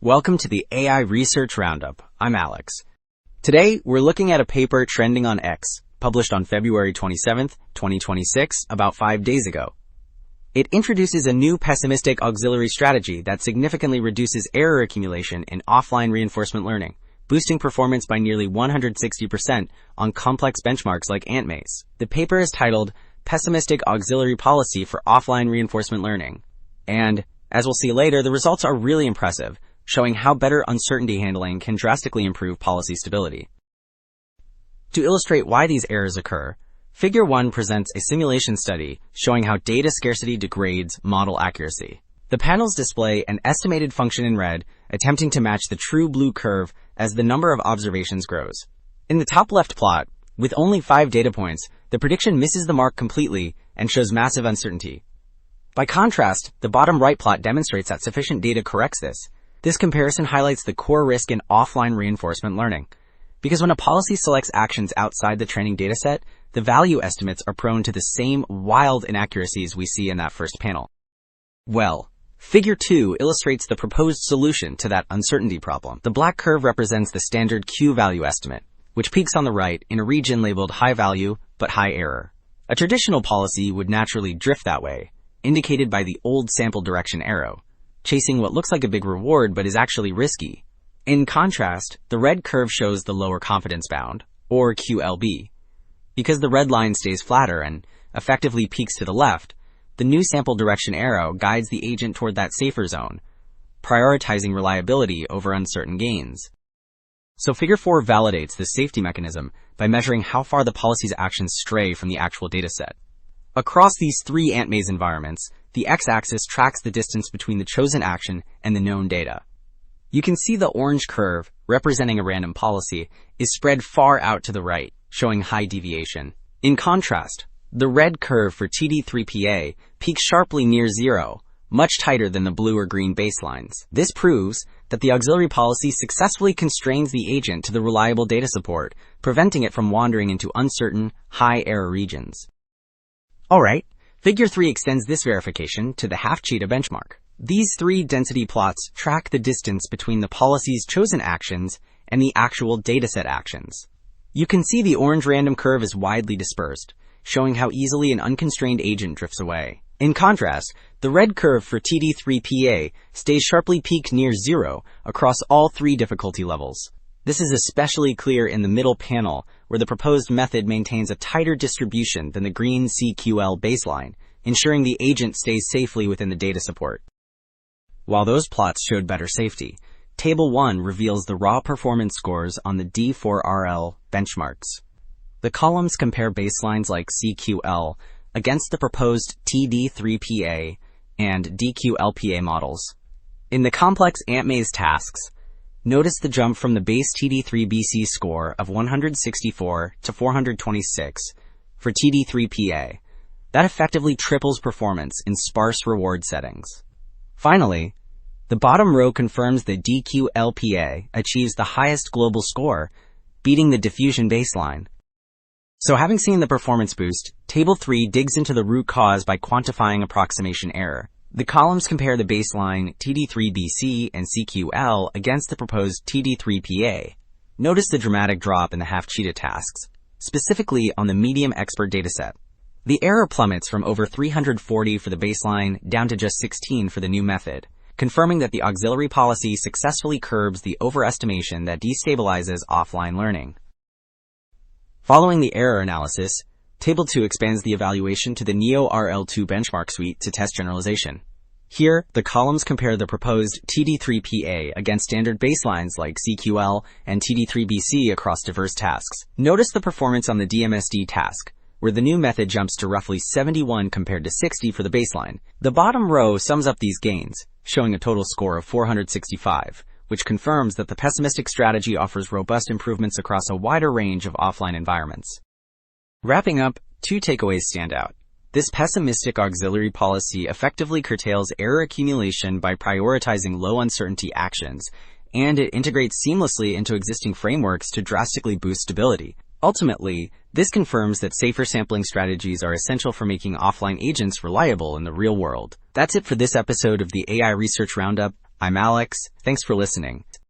Welcome to the AI Research Roundup. I'm Alex. Today, we're looking at a paper trending on X, published on February 27th, 2026, about 5 days ago. It introduces a new pessimistic auxiliary strategy that significantly reduces error accumulation in offline reinforcement learning, boosting performance by nearly 160% on complex benchmarks like AntMaze. The paper is titled Pessimistic Auxiliary Policy for Offline Reinforcement Learning. And, as we'll see later, the results are really impressive, showing how better uncertainty handling can drastically improve policy stability. To illustrate why these errors occur, Figure 1 presents a simulation study showing how data scarcity degrades model accuracy. The panels display an estimated function in red, attempting to match the true blue curve as the number of observations grows. In the top left plot, with only 5 data points, the prediction misses the mark completely and shows massive uncertainty. By contrast, the bottom right plot demonstrates that sufficient data corrects this. This comparison highlights the core risk in offline reinforcement learning. Because when a policy selects actions outside the training dataset, the value estimates are prone to the same wild inaccuracies we see in that first panel. Well, Figure 2 illustrates the proposed solution to that uncertainty problem. The black curve represents the standard Q-value estimate, which peaks on the right in a region labeled high value but high error. A traditional policy would naturally drift that way, indicated by the old sample direction arrow, chasing what looks like a big reward but is actually risky. In contrast, the red curve shows the lower confidence bound, or QLB. Because the red line stays flatter and effectively peaks to the left, the new sample direction arrow guides the agent toward that safer zone, prioritizing reliability over uncertain gains. So Figure 4 validates this safety mechanism by measuring how far the policy's actions stray from the actual dataset. Across these 3 AntMaze environments, the x-axis tracks the distance between the chosen action and the known data. You can see the orange curve, representing a random policy, is spread far out to the right, showing high deviation. In contrast, the red curve for TD3PA peaks sharply near zero, much tighter than the blue or green baselines. This proves that the auxiliary policy successfully constrains the agent to the reliable data support, preventing it from wandering into uncertain, high-error regions. Alright, Figure 3 extends this verification to the half-cheetah benchmark. These 3 density plots track the distance between the policy's chosen actions and the actual dataset actions. You can see the orange random curve is widely dispersed, showing how easily an unconstrained agent drifts away. In contrast, the red curve for TD3PA stays sharply peaked near zero across all 3 difficulty levels. This is especially clear in the middle panel, where the proposed method maintains a tighter distribution than the green CQL baseline, ensuring the agent stays safely within the data support. While those plots showed better safety, Table 1 reveals the raw performance scores on the D4RL benchmarks. The columns compare baselines like CQL against the proposed TD3PA and DQLPA models. In the complex AntMaze tasks, notice the jump from the base TD3BC score of 164 to 426 for TD3PA. That effectively triples performance in sparse reward settings. Finally, the bottom row confirms that DQLPA achieves the highest global score, beating the diffusion baseline. So having seen the performance boost, Table 3 digs into the root cause by quantifying approximation error. The columns compare the baseline TD3BC and CQL against the proposed TD3PA. Notice the dramatic drop in the half-cheetah tasks, specifically on the medium expert dataset. The error plummets from over 340 for the baseline down to just 16 for the new method, confirming that the auxiliary policy successfully curbs the overestimation that destabilizes offline learning. Following the error analysis, Table 2 expands the evaluation to the Neo-RL2 benchmark suite to test generalization. Here, the columns compare the proposed TD3PA against standard baselines like CQL and TD3BC across diverse tasks. Notice the performance on the DMSD task, where the new method jumps to roughly 71 compared to 60 for the baseline. The bottom row sums up these gains, showing a total score of 465, which confirms that the pessimistic strategy offers robust improvements across a wider range of offline environments. Wrapping up, 2 takeaways stand out. This pessimistic auxiliary policy effectively curtails error accumulation by prioritizing low uncertainty actions, and it integrates seamlessly into existing frameworks to drastically boost stability. Ultimately, this confirms that safer sampling strategies are essential for making offline agents reliable in the real world. That's it for this episode of the AI Research Roundup. I'm Alex. Thanks for listening.